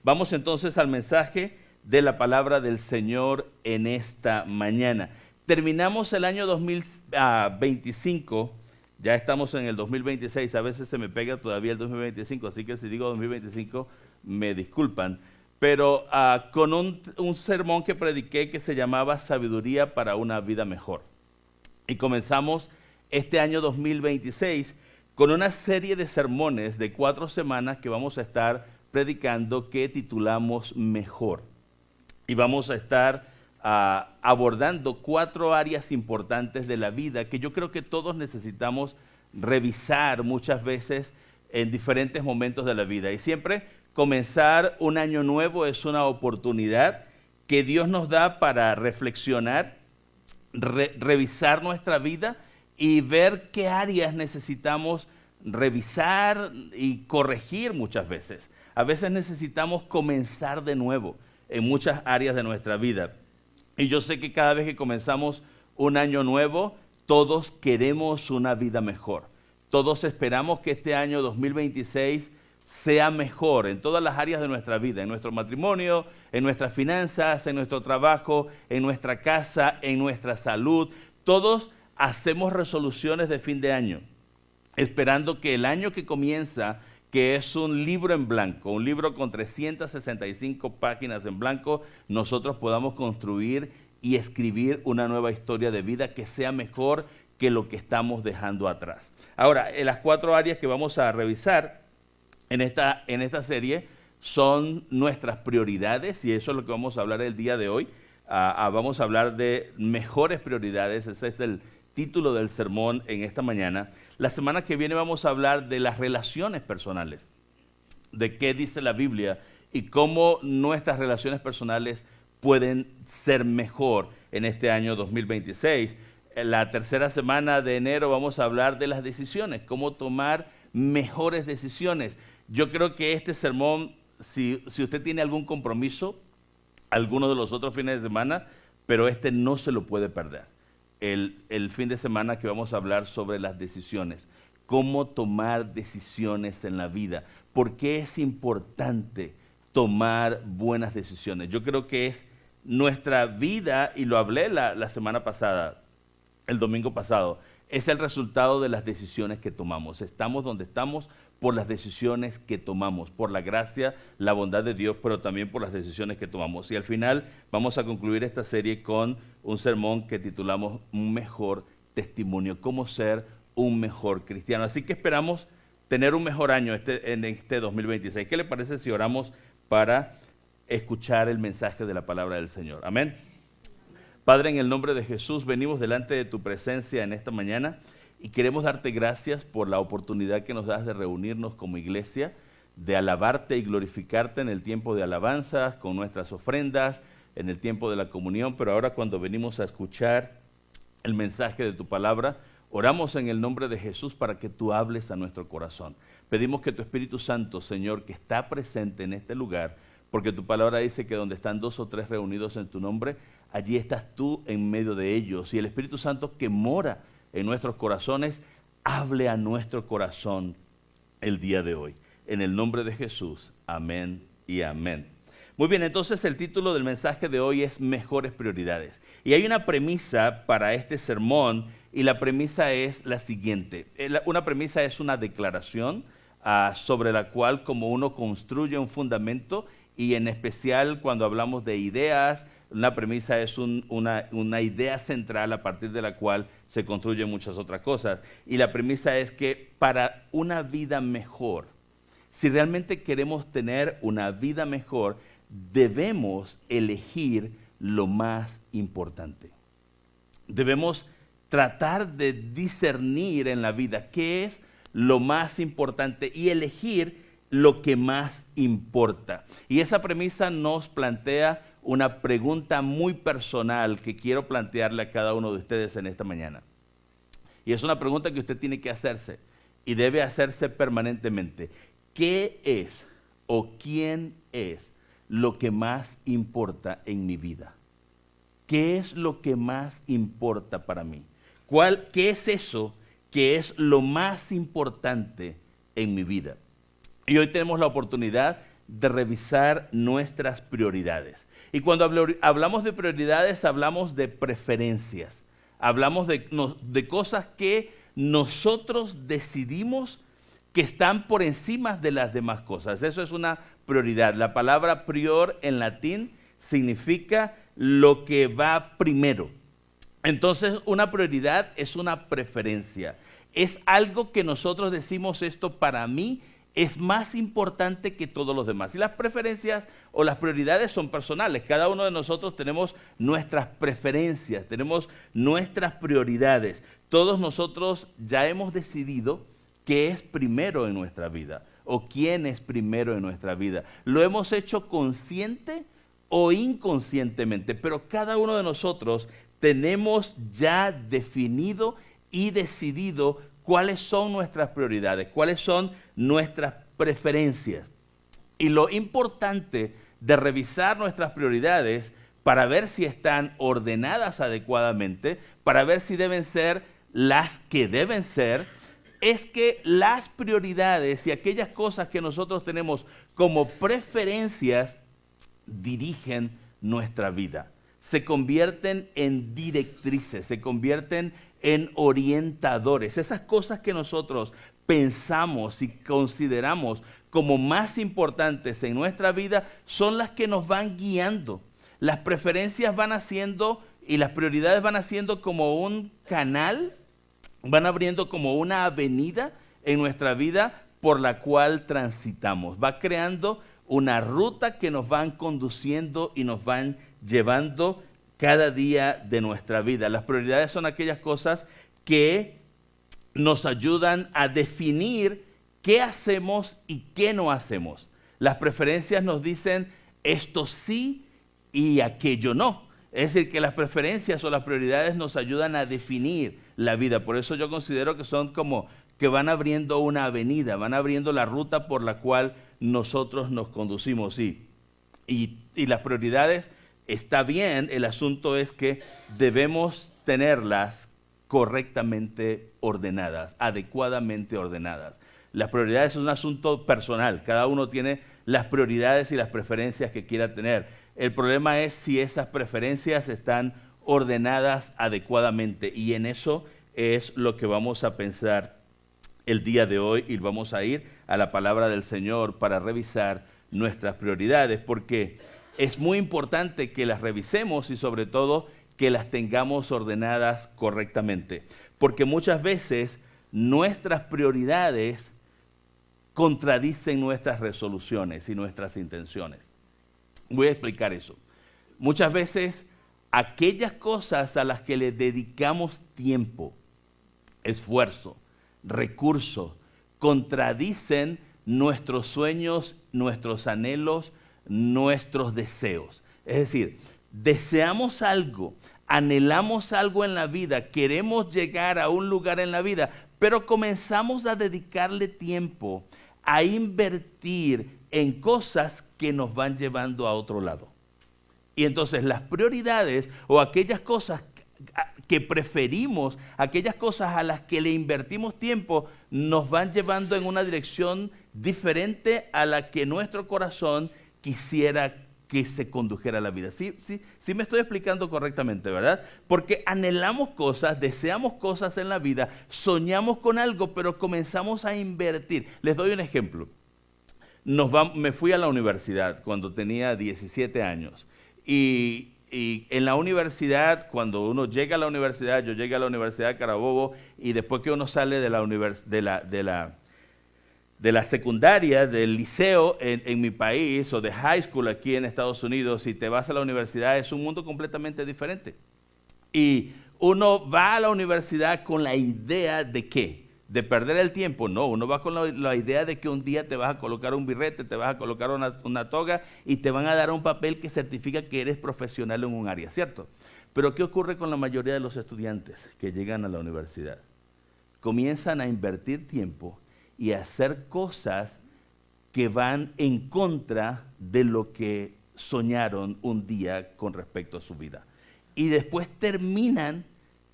Vamos entonces al mensaje de la palabra del Señor en esta mañana. Terminamos el año 2025, ya estamos en el 2026, a veces se me pega todavía el 2025, así que si digo 2025 me disculpan, pero con un sermón que prediqué que se llamaba Sabiduría para una vida mejor. Y comenzamos este año 2026 con una serie de sermones de 4 semanas que vamos a estar predicando que titulamos Mejor. Y vamos a estar abordando 4 áreas importantes de la vida que yo creo que todos necesitamos revisar muchas veces en diferentes momentos de la vida. Y siempre comenzar un año nuevo es una oportunidad que Dios nos da para reflexionar, revisar nuestra vida y ver qué áreas necesitamos revisar y corregir muchas veces. A veces necesitamos comenzar de nuevo en muchas áreas de nuestra vida. Y yo sé que cada vez que comenzamos un año nuevo, todos queremos una vida mejor. Todos esperamos que este año 2026 sea mejor en todas las áreas de nuestra vida, en nuestro matrimonio, en nuestras finanzas, en nuestro trabajo, en nuestra casa, en nuestra salud. Todos hacemos resoluciones de fin de año, esperando que el año que comienza, que es un libro en blanco, un libro con 365 páginas en blanco, nosotros podamos construir y escribir una nueva historia de vida que sea mejor que lo que estamos dejando atrás. Ahora, en las 4 áreas que vamos a revisar en esta serie son nuestras prioridades, y eso es lo que vamos a hablar el día de hoy. Vamos a hablar de mejores prioridades, ese es el título del sermón en esta mañana. La semana que viene vamos a hablar de las relaciones personales, de qué dice la Biblia y cómo nuestras relaciones personales pueden ser mejor en este año 2026. En la tercera semana de enero vamos a hablar de las decisiones, cómo tomar mejores decisiones. Yo creo que este sermón, si usted tiene algún compromiso, alguno de los otros fines de semana, pero este no se lo puede perder. El fin de semana que vamos a hablar sobre las decisiones, cómo tomar decisiones en la vida, por qué es importante tomar buenas decisiones. Yo creo que es nuestra vida, y lo hablé la semana pasada, el domingo pasado, es el resultado de las decisiones que tomamos. Estamos donde estamos por las decisiones que tomamos, por la gracia, la bondad de Dios, pero también por las decisiones que tomamos. Y al final vamos a concluir esta serie con un sermón que titulamos Un mejor testimonio, cómo ser un mejor cristiano. Así que esperamos tener un mejor año en este 2026. ¿Qué le parece si oramos para escuchar el mensaje de la palabra del Señor? Amén. Padre, en el nombre de Jesús, venimos delante de tu presencia en esta mañana y queremos darte gracias por la oportunidad que nos das de reunirnos como iglesia, de alabarte y glorificarte en el tiempo de alabanzas, con nuestras ofrendas, en el tiempo de la comunión, pero ahora cuando venimos a escuchar el mensaje de tu palabra, oramos en el nombre de Jesús para que tú hables a nuestro corazón. Pedimos que tu Espíritu Santo, Señor, que está presente en este lugar, porque tu palabra dice que donde están 2 o 3 reunidos en tu nombre, allí estás tú en medio de ellos. Y el Espíritu Santo que mora en nuestros corazones, hable a nuestro corazón el día de hoy. En el nombre de Jesús, amén y amén. Muy bien, entonces el título del mensaje de hoy es Mejores Prioridades. Y hay una premisa para este sermón, y la premisa es la siguiente. Una premisa es una declaración sobre la cual como uno construye un fundamento, y en especial cuando hablamos de ideas, una premisa es una idea central a partir de la cual se construyen muchas otras cosas. Y la premisa es que para una vida mejor, si realmente queremos tener una vida mejor, debemos elegir lo más importante. Debemos tratar de discernir en la vida qué es lo más importante y elegir lo que más importa. Y esa premisa nos plantea una pregunta muy personal que quiero plantearle a cada uno de ustedes en esta mañana. Y es una pregunta que usted tiene que hacerse y debe hacerse permanentemente. ¿Qué es o quién es lo que más importa en mi vida? ¿Qué es lo que más importa para mí? ¿Qué es eso que es lo más importante en mi vida? Y hoy tenemos la oportunidad de revisar nuestras prioridades. Y cuando hablamos de prioridades, hablamos de preferencias. Hablamos de cosas que nosotros decidimos que están por encima de las demás cosas. Eso es una prioridad. La palabra prior en latín significa lo que va primero. Entonces, una prioridad es una preferencia. Es algo que nosotros decimos, esto para mí es más importante que todos los demás. Y las preferencias o las prioridades son personales. Cada uno de nosotros tenemos nuestras preferencias, tenemos nuestras prioridades. Todos nosotros ya hemos decidido qué es primero en nuestra vida o quién es primero en nuestra vida. Lo hemos hecho consciente o inconscientemente, pero cada uno de nosotros tenemos ya definido y decidido cuáles son nuestras prioridades, cuáles son nuestras preferencias. Y lo importante de revisar nuestras prioridades para ver si están ordenadas adecuadamente, para ver si deben ser las que deben ser, es que las prioridades y aquellas cosas que nosotros tenemos como preferencias dirigen nuestra vida. Se convierten en directrices, se convierten en orientadores. Esas cosas que nosotros pensamos y consideramos como más importantes en nuestra vida son las que nos van guiando. Las preferencias van haciendo y las prioridades van haciendo como un canal, van abriendo como una avenida en nuestra vida por la cual transitamos. Va creando una ruta que nos van conduciendo y nos van llevando cada día de nuestra vida. Las prioridades son aquellas cosas que nos ayudan a definir qué hacemos y qué no hacemos. Las preferencias nos dicen esto sí y aquello no. Es decir, que las preferencias o las prioridades nos ayudan a definir la vida. Por eso yo considero que son como que van abriendo una avenida, van abriendo la ruta por la cual nosotros nos conducimos. Y las prioridades, está bien, el asunto es que debemos tenerlas correctamente ordenadas, adecuadamente ordenadas. Las prioridades es un asunto personal, cada uno tiene las prioridades y las preferencias que quiera tener. El problema es si esas preferencias están ordenadas adecuadamente, y en eso es lo que vamos a pensar el día de hoy, y vamos a ir a la palabra del Señor para revisar nuestras prioridades, porque es muy importante que las revisemos y sobre todo que las tengamos ordenadas correctamente, porque muchas veces nuestras prioridades contradicen nuestras resoluciones y nuestras intenciones. Voy a explicar eso. Muchas veces aquellas cosas a las que le dedicamos tiempo, esfuerzo, recursos, contradicen nuestros sueños, nuestros anhelos, nuestros deseos. Es decir, deseamos algo, anhelamos algo en la vida, queremos llegar a un lugar en la vida, pero comenzamos a dedicarle tiempo, a invertir en cosas que nos van llevando a otro lado. Y entonces las prioridades o aquellas cosas que preferimos, aquellas cosas a las que le invertimos tiempo, nos van llevando en una dirección diferente a la que nuestro corazón quisiera que se condujera la vida. Sí me estoy explicando correctamente, ¿verdad? Porque anhelamos cosas, deseamos cosas en la vida, soñamos con algo, pero comenzamos a invertir. Les doy un ejemplo. Me fui a la universidad cuando tenía 17 años. Y en la universidad, cuando uno llega a la universidad, yo llegué a la Universidad de Carabobo, y después que uno sale de la secundaria, del liceo en mi país, o de high school aquí en Estados Unidos, y te vas a la universidad, es un mundo completamente diferente. Y uno va a la universidad con la idea de ¿qué? De perder el tiempo. No, uno va con la idea de que un día te vas a colocar un birrete, te vas a colocar una toga y te van a dar un papel que certifica que eres profesional en un área, ¿cierto? Pero ¿qué ocurre con la mayoría de los estudiantes que llegan a la universidad? Comienzan a invertir tiempo y a hacer cosas que van en contra de lo que soñaron un día con respecto a su vida. Y después terminan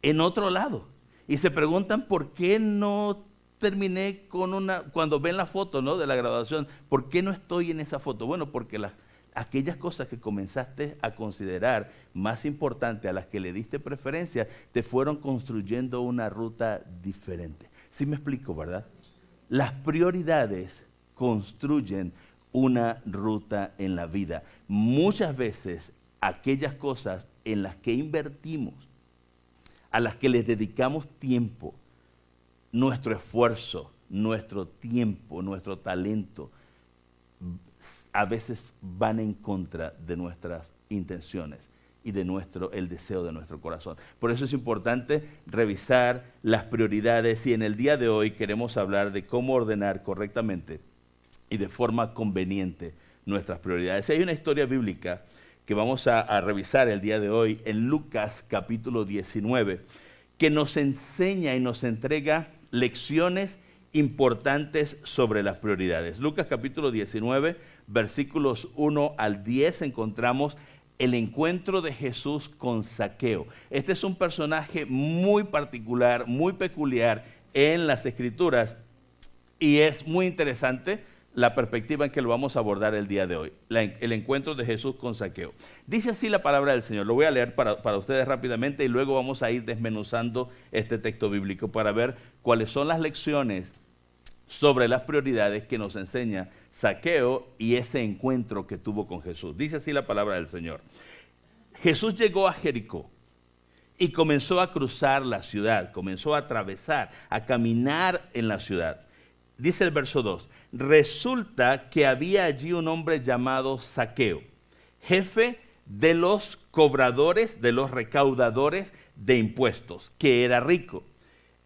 en otro lado. Y se preguntan por qué no terminé con cuando ven la foto, ¿no?, de la graduación, ¿por qué no estoy en esa foto? Bueno, porque aquellas cosas que comenzaste a considerar más importantes, a las que le diste preferencia, te fueron construyendo una ruta diferente. ¿Sí me explico, verdad? Las prioridades construyen una ruta en la vida. Muchas veces aquellas cosas en las que invertimos, a las que les dedicamos tiempo, nuestro esfuerzo, nuestro tiempo, nuestro talento, a veces van en contra de nuestras intenciones y de el deseo de nuestro corazón. Por eso es importante revisar las prioridades, y en el día de hoy queremos hablar de cómo ordenar correctamente y de forma conveniente nuestras prioridades. Hay una historia bíblica que vamos a revisar el día de hoy en Lucas capítulo 19, que nos enseña y nos entrega lecciones importantes sobre las prioridades. Lucas capítulo 19, versículos 1 al 10, encontramos el encuentro de Jesús con Zaqueo. Este es un personaje muy particular, muy peculiar en las Escrituras, y es muy interesante la perspectiva en que lo vamos a abordar el día de hoy, el encuentro de Jesús con Zaqueo. Dice así la palabra del Señor. Lo voy a leer para ustedes rápidamente, y luego vamos a ir desmenuzando este texto bíblico para ver cuáles son las lecciones sobre las prioridades que nos enseña Zaqueo y ese encuentro que tuvo con Jesús. Dice así la palabra del Señor. Jesús llegó a Jericó y comenzó a cruzar la ciudad, comenzó a atravesar, a caminar en la ciudad. Dice el verso 2, resulta que había allí un hombre llamado Zaqueo, jefe de los cobradores, de los recaudadores de impuestos, que era rico.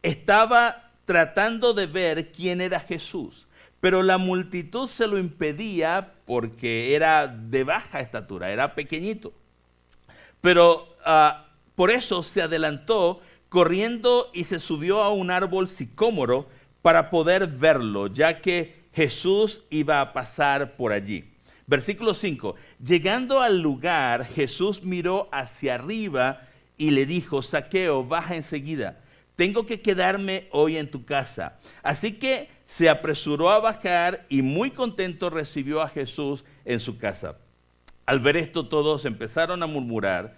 Estaba tratando de ver quién era Jesús, pero la multitud se lo impedía porque era de baja estatura, era pequeñito. Pero por eso se adelantó corriendo y se subió a un árbol sicómoro para poder verlo, ya que Jesús iba a pasar por allí. Versículo 5, llegando al lugar, Jesús miró hacia arriba y le dijo, Zaqueo, baja enseguida, tengo que quedarme hoy en tu casa. Así que se apresuró a bajar y muy contento recibió a Jesús en su casa. Al ver esto, todos empezaron a murmurar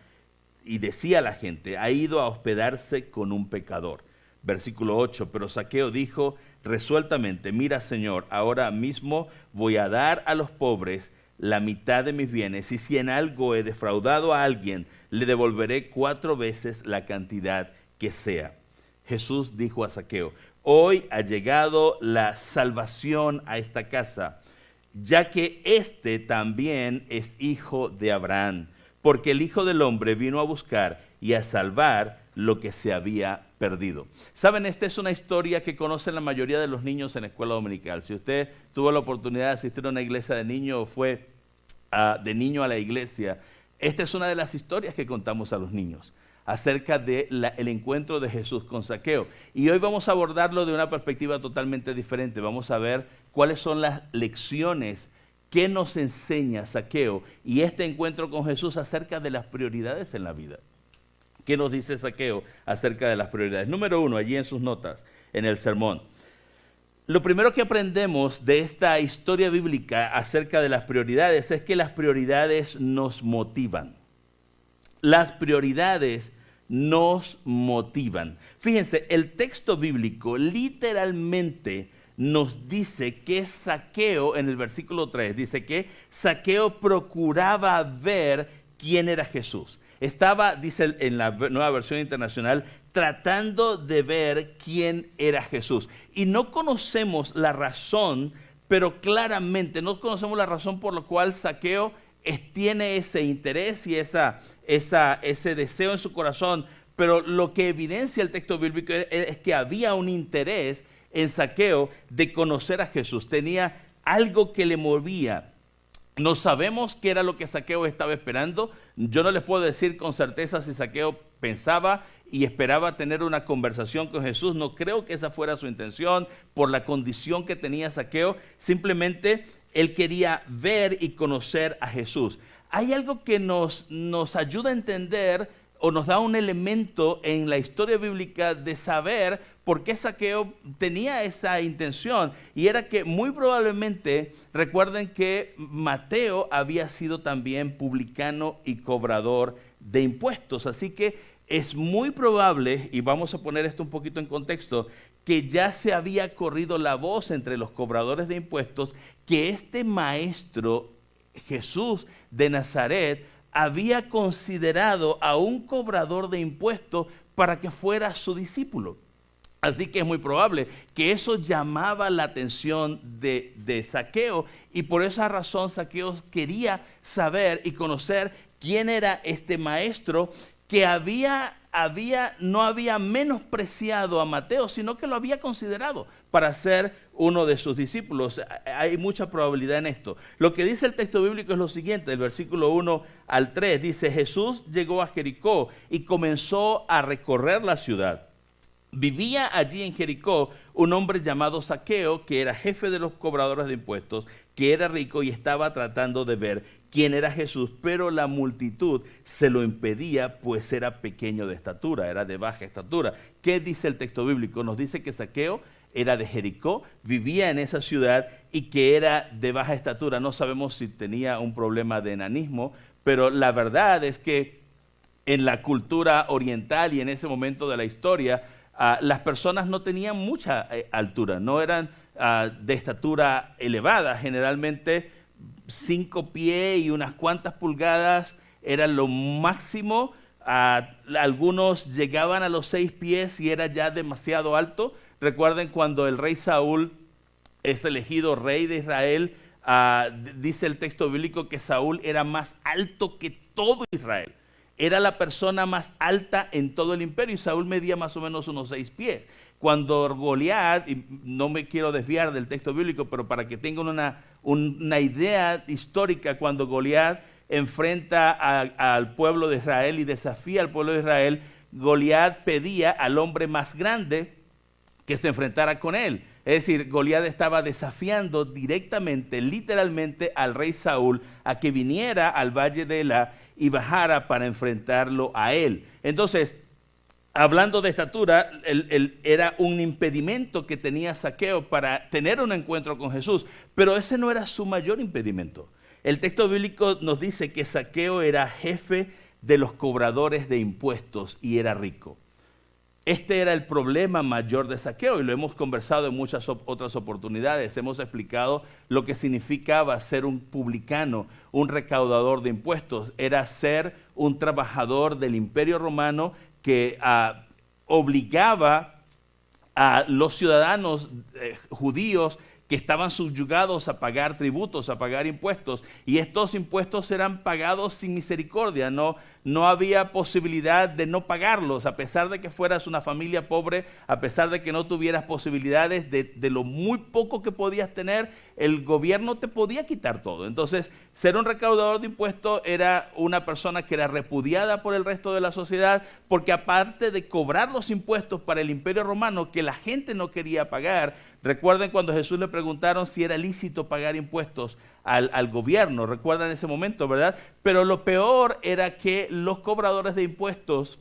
y decía la gente, ha ido a hospedarse con un pecador. Versículo 8, pero Zaqueo dijo resueltamente, mira, Señor, ahora mismo voy a dar a los pobres la mitad de mis bienes, y si en algo he defraudado a alguien, le devolveré 4 veces la cantidad que sea. Jesús dijo a Zaqueo, hoy ha llegado la salvación a esta casa, ya que este también es hijo de Abraham, porque el Hijo del Hombre vino a buscar y a salvar lo que se había perdido. Saben, esta es una historia que conocen la mayoría de los niños en la escuela dominical. Si usted tuvo la oportunidad de asistir a una iglesia de niño o fue de niño a la iglesia, esta es una de las historias que contamos a los niños acerca del encuentro de Jesús con Zaqueo. Y hoy vamos a abordarlo de una perspectiva totalmente diferente. Vamos a ver cuáles son las lecciones que nos enseña Zaqueo y este encuentro con Jesús acerca de las prioridades en la vida. ¿Qué nos dice Zaqueo acerca de las prioridades? Número 1, allí en sus notas, en el sermón. Lo primero que aprendemos de esta historia bíblica acerca de las prioridades es que las prioridades nos motivan. Las prioridades nos motivan. Fíjense, el texto bíblico literalmente nos dice que Zaqueo, en el versículo 3, dice que Zaqueo procuraba ver quién era Jesús. Estaba, dice en la Nueva Versión Internacional, tratando de ver quién era Jesús. Y no conocemos la razón, pero claramente no conocemos la razón por la cual Zaqueo tiene ese interés y ese deseo en su corazón. Pero lo que evidencia el texto bíblico es que había un interés en Zaqueo de conocer a Jesús. Tenía algo que le movía. No sabemos qué era lo que Zaqueo estaba esperando. Yo no les puedo decir con certeza si Zaqueo pensaba y esperaba tener una conversación con Jesús. No creo que esa fuera su intención por la condición que tenía Zaqueo. Simplemente él quería ver y conocer a Jesús. Hay algo que nos ayuda a entender o nos da un elemento en la historia bíblica de saber por qué Zaqueo tenía esa intención, y era que muy probablemente, recuerden que Mateo había sido también publicano y cobrador de impuestos, así que es muy probable, y vamos a poner esto un poquito en contexto, que ya se había corrido la voz entre los cobradores de impuestos que este maestro Jesús de Nazaret había considerado a un cobrador de impuestos para que fuera su discípulo. Así que es muy probable que eso llamaba la atención de Zaqueo, y por esa razón Zaqueo quería saber y conocer quién era este maestro que no había menospreciado a Mateo, sino que lo había considerado para ser uno de sus discípulos. Hay mucha probabilidad en esto. Lo que dice el texto bíblico es lo siguiente, el versículo 1 al 3, dice: Jesús llegó a Jericó y comenzó a recorrer la ciudad. Vivía allí en Jericó un hombre llamado Zaqueo, que era jefe de los cobradores de impuestos, que era rico y estaba tratando de ver quién era Jesús, pero la multitud se lo impedía, pues era pequeño de estatura, era de baja estatura. ¿Qué dice el texto bíblico? Nos dice que Zaqueo era de Jericó, vivía en esa ciudad y que era de baja estatura. No sabemos si tenía un problema de enanismo, pero la verdad es que en la cultura oriental y en ese momento de la historia, las personas no tenían mucha altura, no eran de estatura elevada. Generalmente 5 pies y unas cuantas pulgadas era lo máximo. Algunos llegaban a los 6 pies y era ya demasiado alto. Recuerden cuando el rey Saúl es elegido rey de Israel, dice el texto bíblico que Saúl era más alto que todo Israel. Era la persona más alta en todo el imperio, y Saúl medía más o menos unos 6 pies. Cuando Goliat, y no me quiero desviar del texto bíblico, pero para que tengan una idea histórica, cuando Goliat enfrenta al pueblo de Israel y desafía al pueblo de Israel, Goliat pedía al hombre más grande que se enfrentara con él. Es decir, Goliat estaba desafiando directamente, literalmente, al rey Saúl a que viniera al valle de Elá y bajara para enfrentarlo a él. Entonces, hablando de estatura, era un impedimento que tenía Zaqueo para tener un encuentro con Jesús, pero ese no era su mayor impedimento. El texto bíblico nos dice que Zaqueo era jefe de los cobradores de impuestos y era rico. Este era el problema mayor de Zaqueo, y lo hemos conversado en muchas otras oportunidades. Hemos explicado lo que significaba ser un publicano, un recaudador de impuestos. Era ser un trabajador del Imperio Romano que obligaba a los ciudadanos judíos que estaban subyugados a pagar tributos, a pagar impuestos, y estos impuestos eran pagados sin misericordia. No había posibilidad de no pagarlos, a pesar de que fueras una familia pobre, a pesar de que no tuvieras posibilidades de lo muy poco que podías tener, el gobierno te podía quitar todo. Entonces, ser un recaudador de impuestos era una persona que era repudiada por el resto de la sociedad, porque aparte de cobrar los impuestos para el Imperio Romano, que la gente no quería pagar. Recuerden cuando Jesús le preguntaron si era lícito pagar impuestos al gobierno, recuerdan ese momento, ¿verdad? Pero lo peor era que los cobradores de impuestos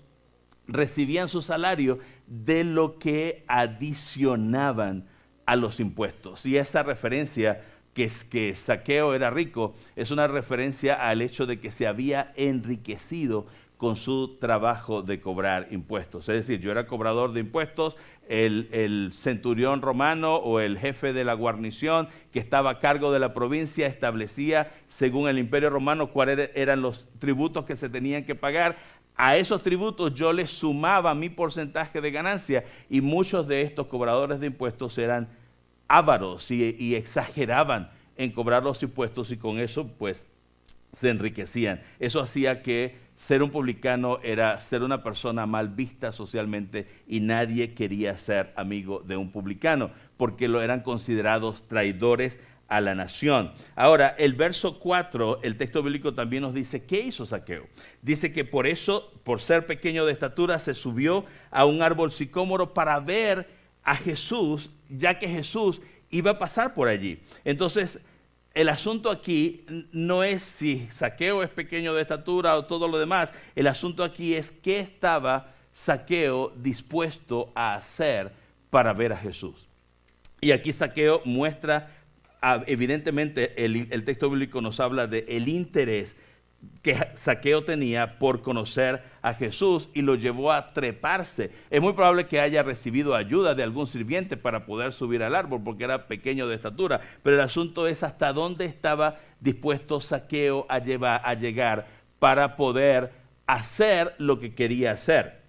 recibían su salario de lo que adicionaban a los impuestos. Y esa referencia que Zaqueo era rico es una referencia al hecho de que se había enriquecido con su trabajo de cobrar impuestos. Es decir, yo era cobrador de impuestos, el centurión romano o el jefe de la guarnición que estaba a cargo de la provincia establecía, según el Imperio Romano, cuáles eran los tributos que se tenían que pagar. A esos tributos yo les sumaba mi porcentaje de ganancia, y muchos de estos cobradores de impuestos eran ávaros y exageraban en cobrar los impuestos, y con eso pues se enriquecían. Eso hacía que ser un publicano era ser una persona mal vista socialmente, y nadie quería ser amigo de un publicano porque lo eran considerados traidores a la nación. Ahora, el verso 4, el texto bíblico también nos dice qué hizo Zaqueo. Dice que por eso, por ser pequeño de estatura, se subió a un árbol sicómoro para ver a Jesús, ya que Jesús iba a pasar por allí. Entonces, el asunto aquí no es si Zaqueo es pequeño de estatura o todo lo demás. El asunto aquí es qué estaba Zaqueo dispuesto a hacer para ver a Jesús. Y aquí Zaqueo muestra, evidentemente el texto bíblico nos habla de el interés que Zaqueo tenía por conocer a Jesús y lo llevó a treparse. Es muy probable que haya recibido ayuda de algún sirviente para poder subir al árbol porque era pequeño de estatura, pero el asunto es hasta dónde estaba dispuesto Zaqueo a llegar para poder hacer lo que quería hacer.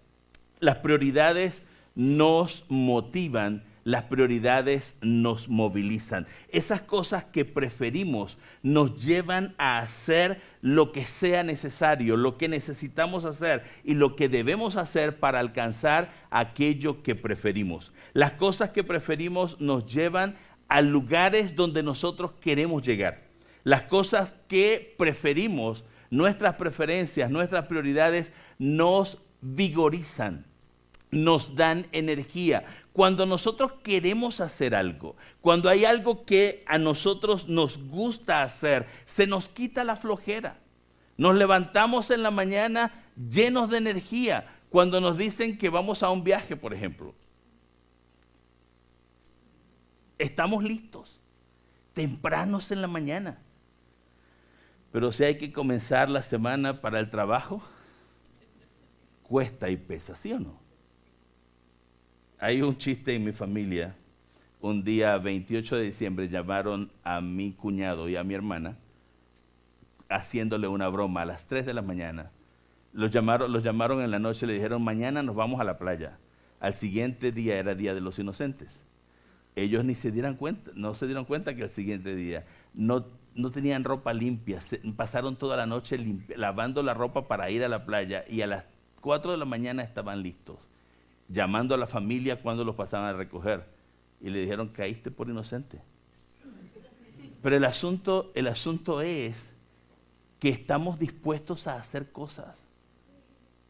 Las prioridades nos motivan, las prioridades nos movilizan. Esas cosas que preferimos nos llevan a hacer lo que sea necesario, lo que necesitamos hacer y lo que debemos hacer para alcanzar aquello que preferimos. Las cosas que preferimos nos llevan a lugares donde nosotros queremos llegar. Las cosas que preferimos, nuestras preferencias, nuestras prioridades nos vigorizan, nos dan energía. Cuando nosotros queremos hacer algo, cuando hay algo que a nosotros nos gusta hacer, se nos quita la flojera. Nos levantamos en la mañana llenos de energía. Cuando nos dicen que vamos a un viaje, por ejemplo, estamos listos, tempranos en la mañana. Pero si hay que comenzar la semana para el trabajo, cuesta y pesa, ¿sí o no? Hay un chiste en mi familia. Un día 28 de diciembre llamaron a mi cuñado y a mi hermana haciéndole una broma a las 3 de la mañana. Los llamaron en la noche y le dijeron, mañana nos vamos a la playa. Al siguiente día era Día de los Inocentes. Ellos no se dieron cuenta que al siguiente día no tenían ropa limpia. Pasaron toda la noche lavando la ropa para ir a la playa y a las 4 de la mañana estaban listos, llamando a la familia cuando los pasaban a recoger. Y le dijeron, caíste por inocente. Pero el asunto es que estamos dispuestos a hacer cosas.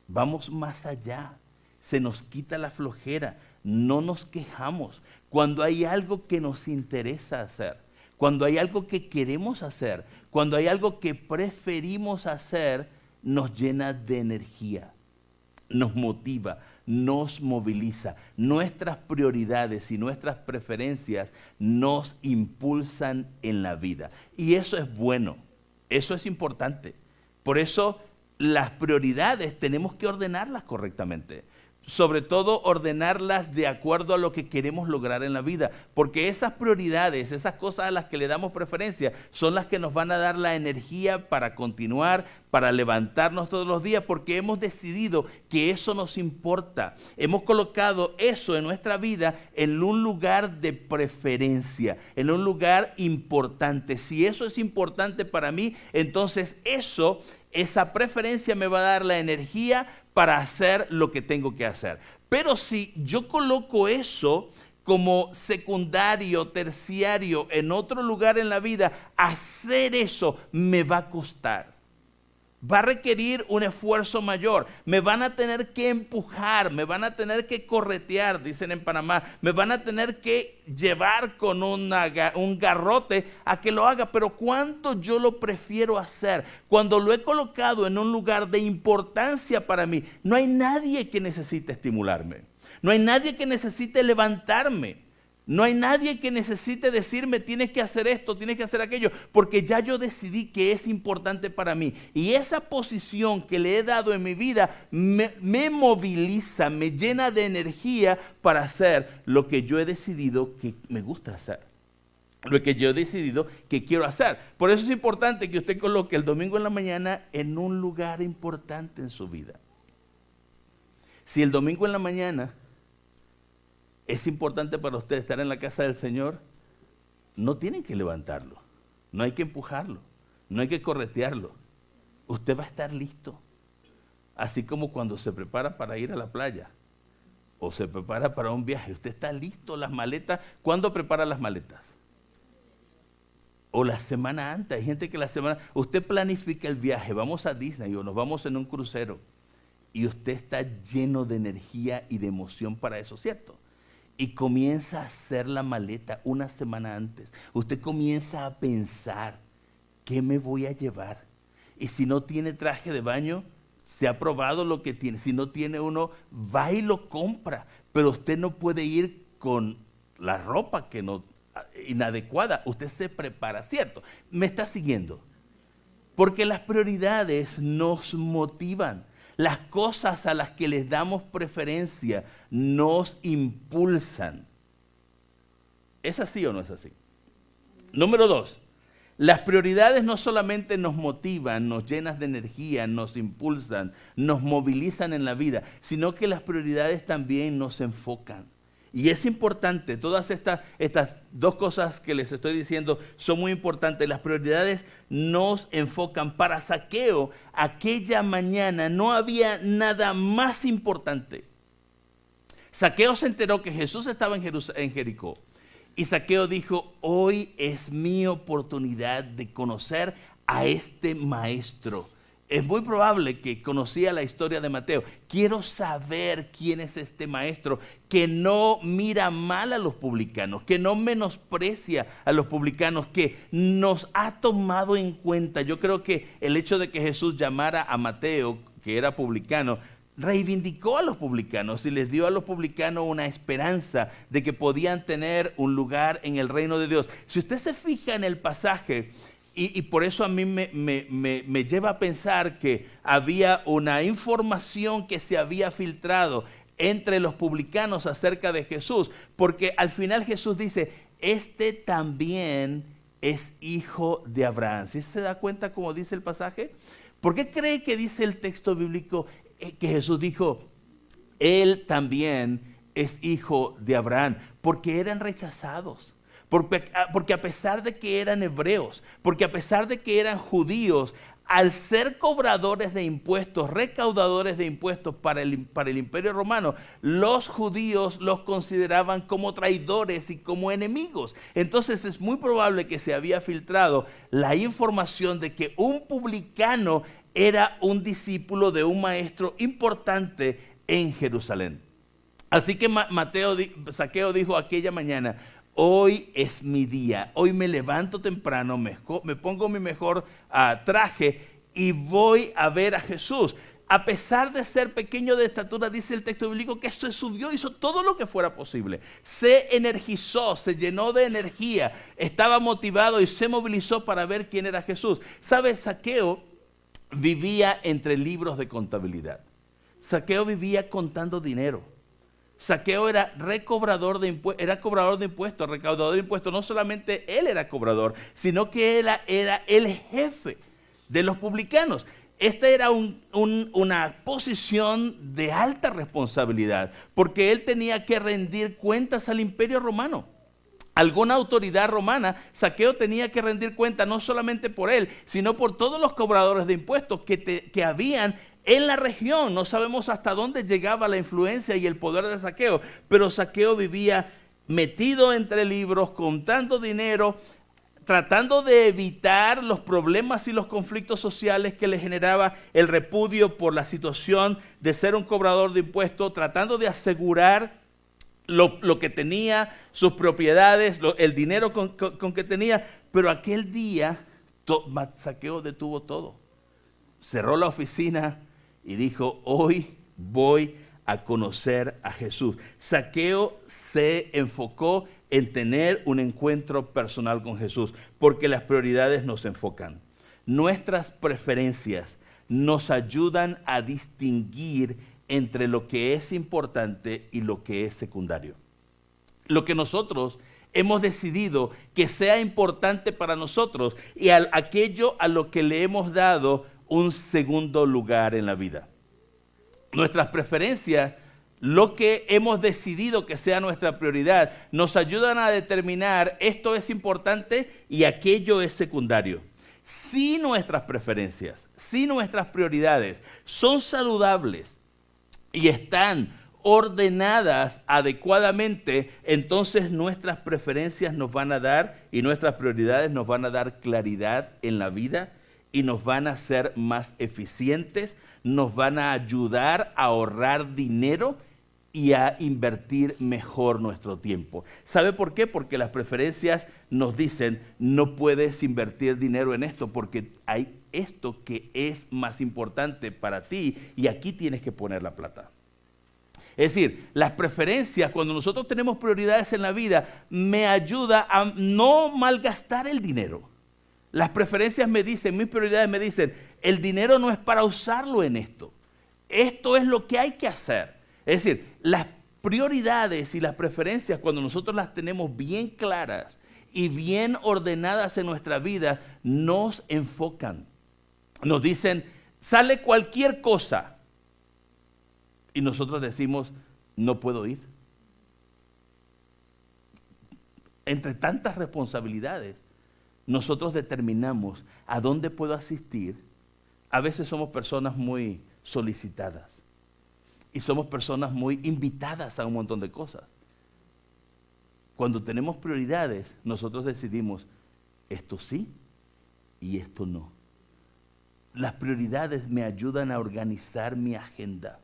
Vamos más allá. Se nos quita la flojera. No nos quejamos. Cuando hay algo que nos interesa hacer, cuando hay algo que queremos hacer, cuando hay algo que preferimos hacer, nos llena de energía, nos motiva, nos moviliza. Nuestras prioridades y nuestras preferencias nos impulsan en la vida. Y eso es bueno, eso es importante. Por eso las prioridades tenemos que ordenarlas correctamente. Sobre todo ordenarlas de acuerdo a lo que queremos lograr en la vida. Porque esas prioridades, esas cosas a las que le damos preferencia, son las que nos van a dar la energía para continuar, para levantarnos todos los días, porque hemos decidido que eso nos importa. Hemos colocado eso en nuestra vida en un lugar de preferencia, en un lugar importante. Si eso es importante para mí, entonces esa preferencia me va a dar la energía para hacer lo que tengo que hacer. Pero si yo coloco eso como secundario, terciario, en otro lugar en la vida, hacer eso me va a costar. Va a requerir un esfuerzo mayor. Me van a tener que empujar, me van a tener que corretear, dicen en Panamá. Me van a tener que llevar con un garrote a que lo haga. Pero ¿cuánto yo lo prefiero hacer? Cuando lo he colocado en un lugar de importancia para mí, no hay nadie que necesite estimularme. No hay nadie que necesite levantarme. No hay nadie que necesite decirme, tienes que hacer esto, tienes que hacer aquello, porque ya yo decidí que es importante para mí. Y esa posición que le he dado en mi vida me moviliza, me llena de energía para hacer lo que yo he decidido que me gusta hacer. Lo que yo he decidido que quiero hacer. Por eso es importante que usted coloque el domingo en la mañana en un lugar importante en su vida. Si el domingo en la mañana es importante para usted estar en la casa del Señor, no tienen que levantarlo, no hay que empujarlo, no hay que corretearlo. Usted va a estar listo. Así como cuando se prepara para ir a la playa o se prepara para un viaje, usted está listo, las maletas. ¿Cuándo prepara las maletas? O la semana antes. Hay gente que usted planifica el viaje, vamos a Disney o nos vamos en un crucero y usted está lleno de energía y de emoción para eso, ¿cierto? Y comienza a hacer la maleta una semana antes. Usted comienza a pensar, ¿qué me voy a llevar? Y si no tiene traje de baño, se ha probado lo que tiene. Si no tiene uno, va y lo compra. Pero usted no puede ir con la ropa que no inadecuada, usted se prepara, ¿cierto? ¿Me está siguiendo? Porque las prioridades nos motivan. Las cosas a las que les damos preferencia nos impulsan. ¿Es así o no es así? Número 2. Las prioridades no solamente nos motivan, nos llenan de energía, nos impulsan, nos movilizan en la vida, sino que las prioridades también nos enfocan. Y es importante, todas estas dos cosas que les estoy diciendo son muy importantes. Las prioridades nos enfocan. Para Zaqueo, aquella mañana no había nada más importante. Zaqueo se enteró que Jesús estaba en Jericó. Y Zaqueo dijo, hoy es mi oportunidad de conocer a este maestro. Es muy probable que conocía la historia de Mateo. Quiero saber quién es este maestro que no mira mal a los publicanos, que no menosprecia a los publicanos, que nos ha tomado en cuenta. Yo creo que el hecho de que Jesús llamara a Mateo, que era publicano, reivindicó a los publicanos y les dio a los publicanos una esperanza de que podían tener un lugar en el reino de Dios. Si usted se fija en el pasaje, y por eso a mí me lleva a pensar que había una información que se había filtrado entre los publicanos acerca de Jesús, porque al final Jesús dice, este también es hijo de Abraham. ¿Sí se da cuenta cómo dice el pasaje? ¿Por qué cree que dice el texto bíblico que Jesús dijo, él también es hijo de Abraham? Porque eran rechazados. Porque a pesar de que eran hebreos, porque a pesar de que eran judíos, al ser cobradores de impuestos, recaudadores de impuestos para el Imperio Romano, los judíos los consideraban como traidores y como enemigos. Entonces es muy probable que se había filtrado la información de que un publicano era un discípulo de un maestro importante en Jerusalén. Así que Zaqueo dijo aquella mañana, hoy es mi día, hoy me levanto temprano, me pongo mi mejor traje y voy a ver a Jesús. A pesar de ser pequeño de estatura, dice el texto bíblico que se subió, hizo todo lo que fuera posible. Se energizó, se llenó de energía, estaba motivado y se movilizó para ver quién era Jesús. ¿Sabe? Zaqueo vivía entre libros de contabilidad. Zaqueo vivía contando dinero. Zaqueo era cobrador de impuestos, recaudador de impuestos. No solamente él era cobrador, sino que él era el jefe de los publicanos. Esta era una posición de alta responsabilidad, porque él tenía que rendir cuentas al Imperio Romano. Alguna autoridad romana, Zaqueo tenía que rendir cuenta no solamente por él, sino por todos los cobradores de impuestos que habían en la región. No sabemos hasta dónde llegaba la influencia y el poder de Zaqueo, pero Zaqueo vivía metido entre libros, contando dinero, tratando de evitar los problemas y los conflictos sociales que le generaba el repudio por la situación de ser un cobrador de impuestos, tratando de asegurar lo que tenía, sus propiedades, el dinero con que tenía. Pero aquel día Zaqueo detuvo todo, cerró la oficina y dijo, hoy voy a conocer a Jesús. Zaqueo se enfocó en tener un encuentro personal con Jesús, porque las prioridades nos enfocan. Nuestras preferencias nos ayudan a distinguir entre lo que es importante y lo que es secundario. Lo que nosotros hemos decidido que sea importante para nosotros y aquello a lo que le hemos dado un segundo lugar en la vida. Nuestras preferencias, lo que hemos decidido que sea nuestra prioridad, nos ayudan a determinar esto es importante y aquello es secundario. Si nuestras preferencias, si nuestras prioridades son saludables y están ordenadas adecuadamente, entonces nuestras preferencias nos van a dar y nuestras prioridades nos van a dar claridad en la vida y nos van a hacer más eficientes, nos van a ayudar a ahorrar dinero y a invertir mejor nuestro tiempo. ¿Sabe por qué? Porque las preferencias nos dicen, no puedes invertir dinero en esto porque hay esto que es más importante para ti y aquí tienes que poner la plata. Es decir, las preferencias, cuando nosotros tenemos prioridades en la vida, me ayuda a no malgastar el dinero. Las preferencias me dicen, mis prioridades me dicen, el dinero no es para usarlo en esto. Esto es lo que hay que hacer. Es decir, las prioridades y las preferencias, cuando nosotros las tenemos bien claras y bien ordenadas en nuestra vida, nos enfocan. Nos dicen, sale cualquier cosa. Y nosotros decimos, no puedo ir. Entre tantas responsabilidades, nosotros determinamos a dónde puedo asistir. A veces somos personas muy solicitadas y somos personas muy invitadas a un montón de cosas. Cuando tenemos prioridades, nosotros decidimos esto sí y esto no. Las prioridades me ayudan a organizar mi agenda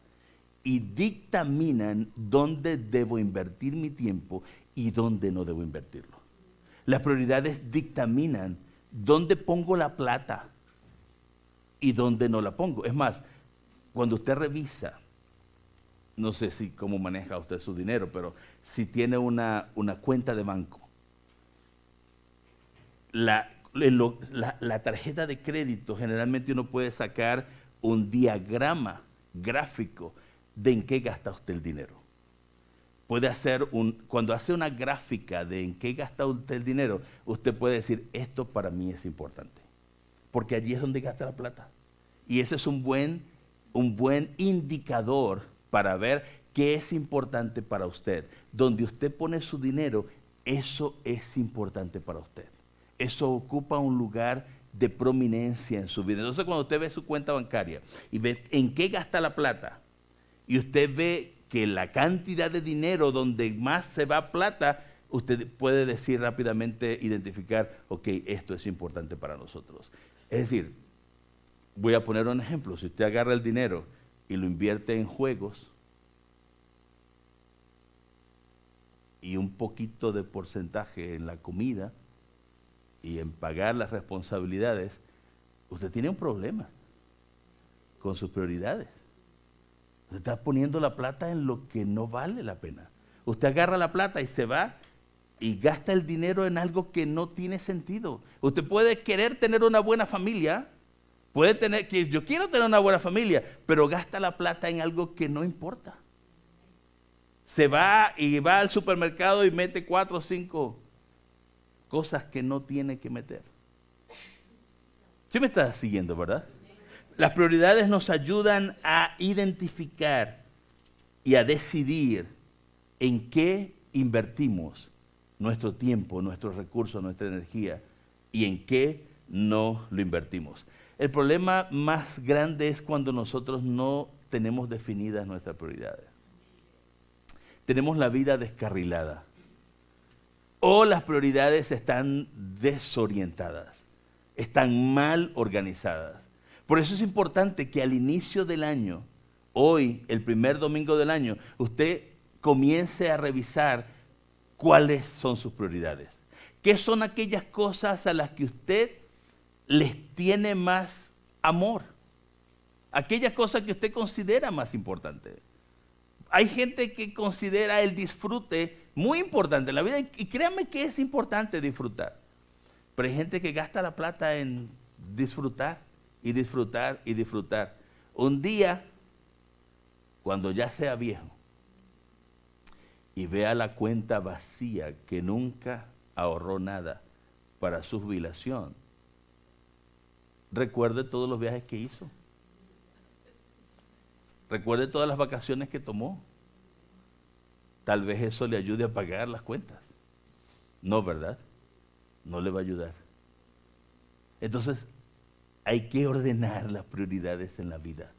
y dictaminan dónde debo invertir mi tiempo y dónde no debo invertirlo. Las prioridades dictaminan dónde pongo la plata y dónde no la pongo. Es más, cuando usted revisa, no sé si cómo maneja usted su dinero, pero si tiene una cuenta de banco, la tarjeta de crédito, generalmente uno puede sacar un diagrama gráfico de en qué gasta usted el dinero. Puede hacer cuando hace una gráfica de en qué gasta usted el dinero, usted puede decir, esto para mí es importante, porque allí es donde gasta la plata. Y ese es un buen indicador para ver qué es importante para usted. Donde usted pone su dinero, eso es importante para usted. Eso ocupa un lugar de prominencia en su vida. Entonces, cuando usted ve su cuenta bancaria y ve en qué gasta la plata, y usted ve que la cantidad de dinero donde más se va plata, usted puede decir rápidamente, identificar, ok, esto es importante para nosotros. Es decir, voy a poner un ejemplo. Si usted agarra el dinero y lo invierte en juegos y un poquito de porcentaje en la comida y en pagar las responsabilidades, usted tiene un problema con sus prioridades. Usted está poniendo la plata en lo que no vale la pena. Usted agarra la plata y se va y gasta el dinero en algo que no tiene sentido. Usted puede querer tener una buena familia, yo quiero tener una buena familia, pero gasta la plata en algo que no importa. Se va y va al supermercado y mete 4 o 5 cosas que no tiene que meter. ¿Sí me está siguiendo, verdad? Las prioridades nos ayudan a identificar y a decidir en qué invertimos nuestro tiempo, nuestros recursos, nuestra energía y en qué no lo invertimos. El problema más grande es cuando nosotros no tenemos definidas nuestras prioridades. Tenemos la vida descarrilada o las prioridades están desorientadas, están mal organizadas. Por eso es importante que al inicio del año, hoy, el primer domingo del año, usted comience a revisar cuáles son sus prioridades. ¿Qué son aquellas cosas a las que usted les tiene más amor? Aquellas cosas que usted considera más importantes. Hay gente que considera el disfrute muy importante en la vida y créanme que es importante disfrutar. Pero hay gente que gasta la plata en disfrutar y disfrutar y disfrutar. Un día, cuando ya sea viejo y vea la cuenta vacía que nunca ahorró nada para su jubilación, recuerde todos los viajes que hizo. Recuerde todas las vacaciones que tomó. Tal vez eso le ayude a pagar las cuentas. No, ¿verdad? No le va a ayudar. Entonces, hay que ordenar las prioridades en la vida.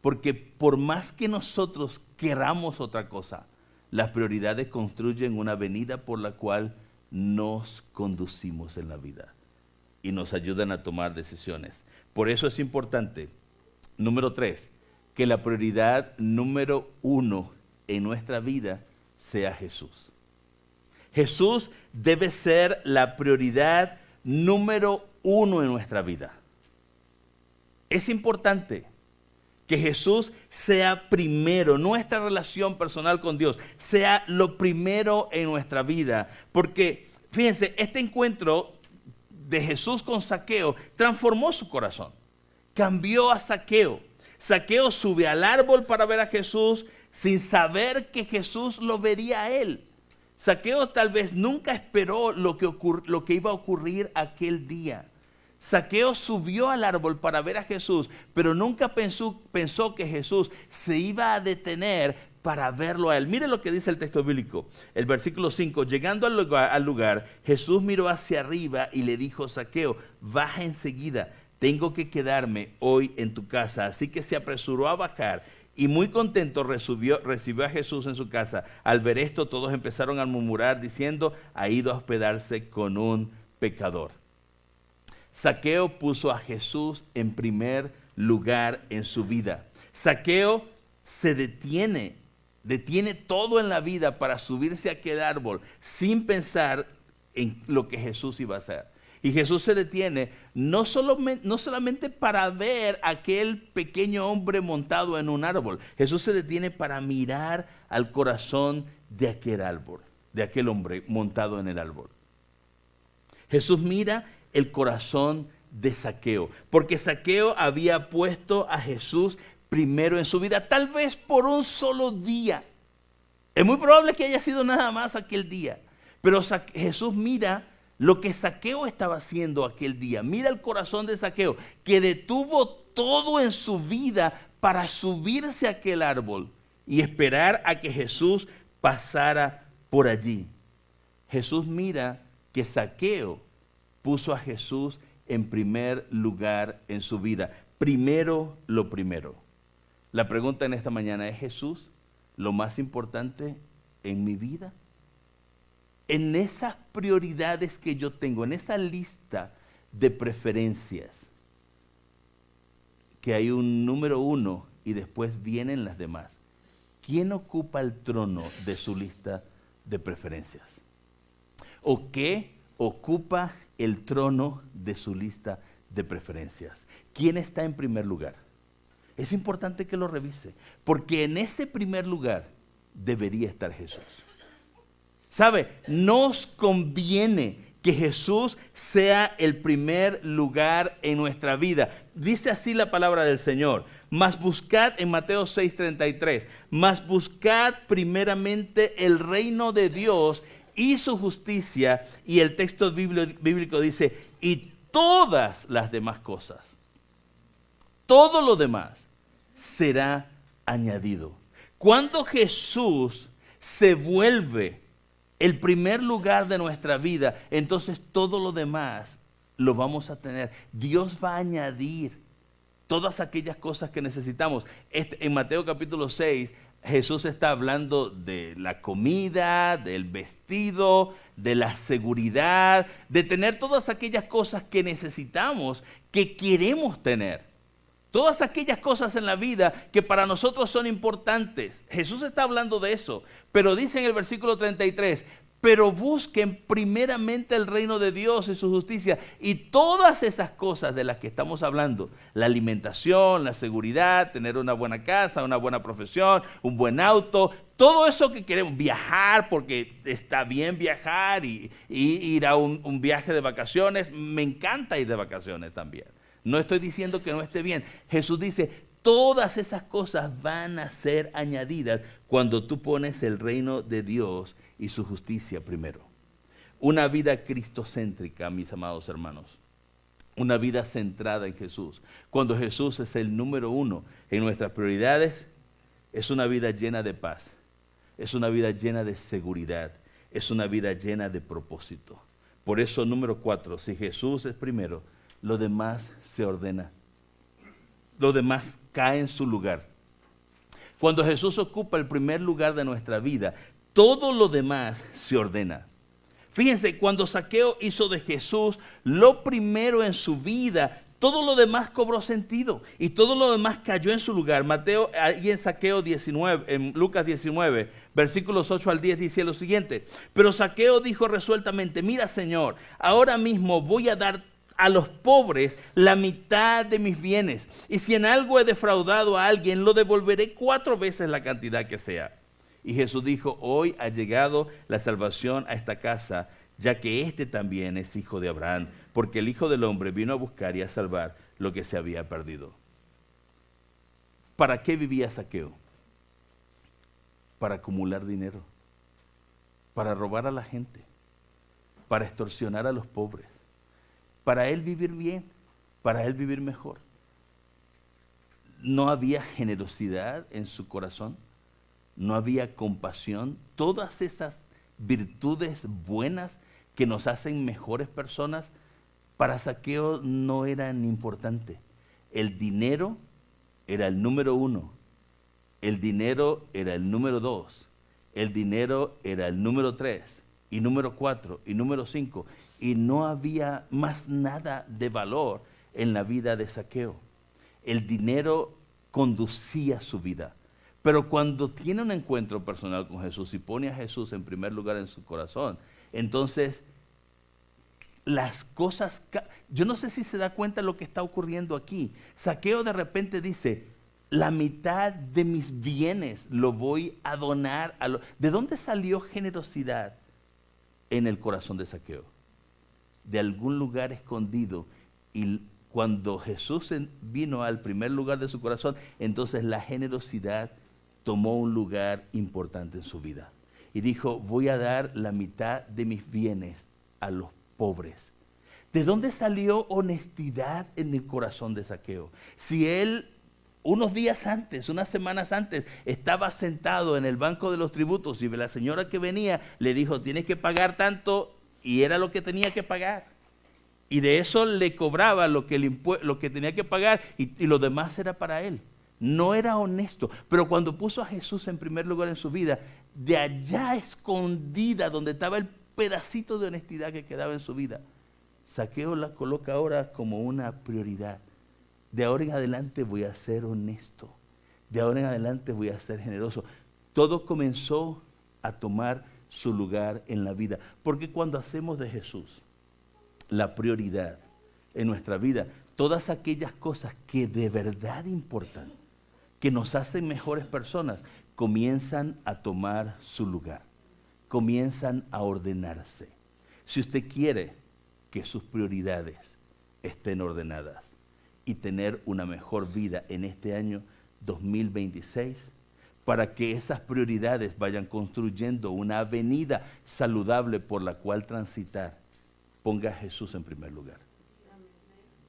Porque por más que nosotros queramos otra cosa, las prioridades construyen una avenida por la cual nos conducimos en la vida y nos ayudan a tomar decisiones. Por eso es importante, número 3, que la prioridad número 1 en nuestra vida sea Jesús. Jesús debe ser la prioridad número 1 en nuestra vida. Es importante Que Jesús sea primero, nuestra relación personal con Dios, sea lo primero en nuestra vida. Porque, fíjense, este encuentro de Jesús con Zaqueo transformó su corazón. Cambió a Zaqueo. Zaqueo sube al árbol para ver a Jesús sin saber que Jesús lo vería a él. Zaqueo tal vez nunca esperó lo que iba a ocurrir aquel día. Zaqueo subió al árbol para ver a Jesús, pero nunca pensó que Jesús se iba a detener para verlo a él. Mire lo que dice el texto bíblico, el versículo 5. Llegando al lugar, Jesús miró hacia arriba y le dijo: Zaqueo, baja enseguida, tengo que quedarme hoy en tu casa. Así que se apresuró a bajar y muy contento recibió a Jesús en su casa. Al ver esto, todos empezaron a murmurar diciendo: ha ido a hospedarse con un pecador. Zaqueo puso a Jesús en primer lugar en su vida. Zaqueo se detiene todo en la vida para subirse a aquel árbol sin pensar en lo que Jesús iba a hacer. Y Jesús se detiene no solamente para ver a aquel pequeño hombre montado en un árbol. Jesús se detiene para mirar al corazón de aquel árbol, de aquel hombre montado en el árbol. Jesús mira el corazón de Zaqueo, porque Zaqueo había puesto a Jesús primero en su vida, tal vez por un solo día. Es muy probable que haya sido nada más aquel día, pero Jesús mira lo que Zaqueo estaba haciendo aquel día. Mira el corazón de Zaqueo, que detuvo todo en su vida para subirse a aquel árbol y esperar a que Jesús pasara por allí. Jesús mira que Zaqueo puso a Jesús en primer lugar en su vida. Primero lo primero. La pregunta en esta mañana es: ¿Jesús lo más importante en mi vida? En esas prioridades que yo tengo, en esa lista de preferencias, que hay un número 1 y después vienen las demás. ¿Quién ocupa el trono de su lista de preferencias? ¿O qué ocupa el trono de su lista de preferencias? ¿Quién está en primer lugar? Es importante que lo revise, porque en ese primer lugar debería estar Jesús. ¿Sabe? Nos conviene que Jesús sea el primer lugar en nuestra vida. Dice así la palabra del Señor: mas buscad, en Mateo 6:33, mas buscad primeramente el reino de Dios y su justicia, y el texto bíblico dice: y todas las demás cosas, todo lo demás será añadido. Cuando Jesús se vuelve el primer lugar de nuestra vida, entonces todo lo demás lo vamos a tener. Dios va a añadir todas aquellas cosas que necesitamos. En Mateo capítulo 6, Jesús está hablando de la comida, del vestido, de la seguridad, de tener todas aquellas cosas que necesitamos, que queremos tener. Todas aquellas cosas en la vida que para nosotros son importantes. Jesús está hablando de eso, pero dice en el versículo 33, pero busquen primeramente el reino de Dios y su justicia, y todas esas cosas de las que estamos hablando, la alimentación, la seguridad, tener una buena casa, una buena profesión, un buen auto, todo eso que queremos, viajar, porque está bien viajar y ir a un viaje de vacaciones. Me encanta ir de vacaciones también. No estoy diciendo que no esté bien. Jesús dice, todas esas cosas van a ser añadidas cuando tú pones el reino de Dios y su justicia primero. Una vida cristocéntrica, mis amados hermanos. Una vida centrada en Jesús. Cuando Jesús es el número 1 en nuestras prioridades, es una vida llena de paz. Es una vida llena de seguridad. Es una vida llena de propósito. Por eso, número 4, si Jesús es primero, lo demás se ordena. Lo demás cae en su lugar. Cuando Jesús ocupa el primer lugar de nuestra vida, todo lo demás se ordena. Fíjense, cuando Zaqueo hizo de Jesús lo primero en su vida, todo lo demás cobró sentido y todo lo demás cayó en su lugar. Mateo, ahí en Zaqueo 19, en Lucas 19, versículos 8 al 10 dice lo siguiente: pero Zaqueo dijo resueltamente, mira, Señor, ahora mismo voy a dar a los pobres la mitad de mis bienes. Y si en algo he defraudado a alguien, lo devolveré 4 veces la cantidad que sea. Y Jesús dijo, hoy ha llegado la salvación a esta casa, ya que este también es hijo de Abraham, porque el Hijo del Hombre vino a buscar y a salvar lo que se había perdido. ¿Para qué vivía Zaqueo? Para acumular dinero, para robar a la gente, para extorsionar a los pobres, para él vivir bien, para él vivir mejor. No había generosidad en su corazón, no había compasión, todas esas virtudes buenas que nos hacen mejores personas, para Zaqueo no eran importantes. El dinero era el número 1, el dinero era el número 2, el dinero era el número 3, y número 4, y número 5, y no había más nada de valor en la vida de Zaqueo. El dinero conducía su vida. Pero cuando tiene un encuentro personal con Jesús y pone a Jesús en primer lugar en su corazón, entonces las cosas, yo no sé si se da cuenta de lo que está ocurriendo aquí. Zaqueo de repente dice, la mitad de mis bienes lo voy a donar a los... ¿De dónde salió generosidad en el corazón de Zaqueo? De algún lugar escondido. Y cuando Jesús vino al primer lugar de su corazón, entonces la generosidad tomó un lugar importante en su vida. Y dijo, voy a dar la mitad de mis bienes a los pobres. ¿De dónde salió honestidad en el corazón de Zaqueo? Si él unos días antes, unas semanas antes, estaba sentado en el banco de los tributos y la señora que venía le dijo, tienes que pagar tanto, y era lo que tenía que pagar. Y de eso le cobraba lo que tenía que pagar, y lo demás era para él. No era honesto, pero cuando puso a Jesús en primer lugar en su vida, de allá escondida donde estaba el pedacito de honestidad que quedaba en su vida, Zaqueo la coloca ahora como una prioridad. De ahora en adelante voy a ser honesto, de ahora en adelante voy a ser generoso. Todo comenzó a tomar su lugar en la vida, porque cuando hacemos de Jesús la prioridad en nuestra vida, todas aquellas cosas que de verdad importan, que nos hacen mejores personas, comienzan a tomar su lugar, comienzan a ordenarse. Si usted quiere que sus prioridades estén ordenadas y tener una mejor vida en este año 2026, para que esas prioridades vayan construyendo una avenida saludable por la cual transitar, ponga a Jesús en primer lugar.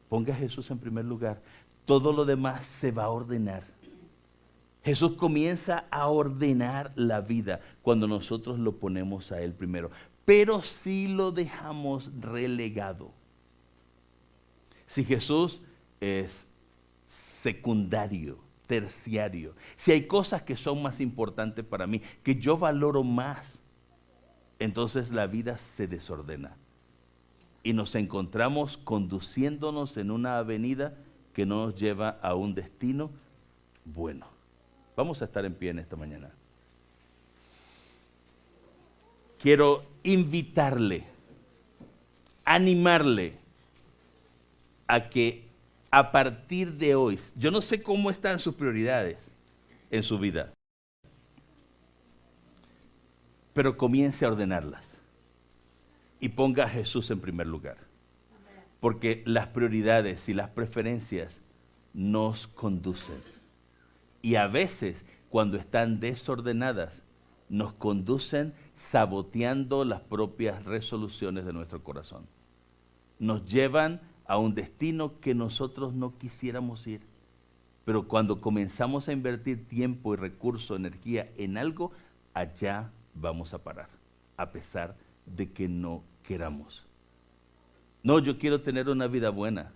Ponga a Jesús en primer lugar. Todo lo demás se va a ordenar. Jesús comienza a ordenar la vida cuando nosotros lo ponemos a Él primero. Pero si lo dejamos relegado, si Jesús es secundario, terciario, si hay cosas que son más importantes para mí, que yo valoro más, entonces la vida se desordena. Y nos encontramos conduciéndonos en una avenida que no nos lleva a un destino bueno. Vamos a estar en pie en esta mañana. Quiero invitarle, animarle a que a partir de hoy, yo no sé cómo están sus prioridades en su vida, pero comience a ordenarlas y ponga a Jesús en primer lugar. Porque las prioridades y las preferencias nos conducen. Y a veces, cuando están desordenadas, nos conducen saboteando las propias resoluciones de nuestro corazón. Nos llevan a un destino que nosotros no quisiéramos ir. Pero cuando comenzamos a invertir tiempo y recursos, energía en algo, allá vamos a parar, a pesar de que no queramos. No, yo quiero tener una vida buena,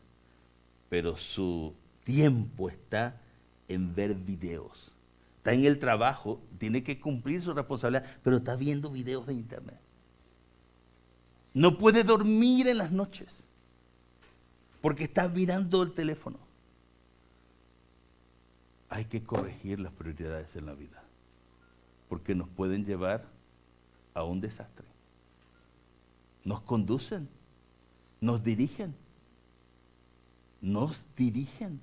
pero su tiempo está en ver videos. Está en el trabajo, tiene que cumplir su responsabilidad, pero está viendo videos de internet. No puede dormir en las noches, porque está mirando el teléfono. Hay que corregir las prioridades en la vida, porque nos pueden llevar a un desastre. Nos conducen, nos dirigen. nos dirigen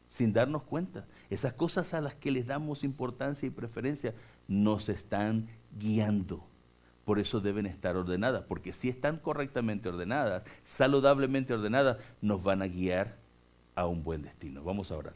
sin darnos cuenta. Esas cosas a las que les damos importancia y preferencia nos están guiando. Por eso deben estar ordenadas, porque si están correctamente ordenadas, saludablemente ordenadas, nos van a guiar a un buen destino. Vamos a orar.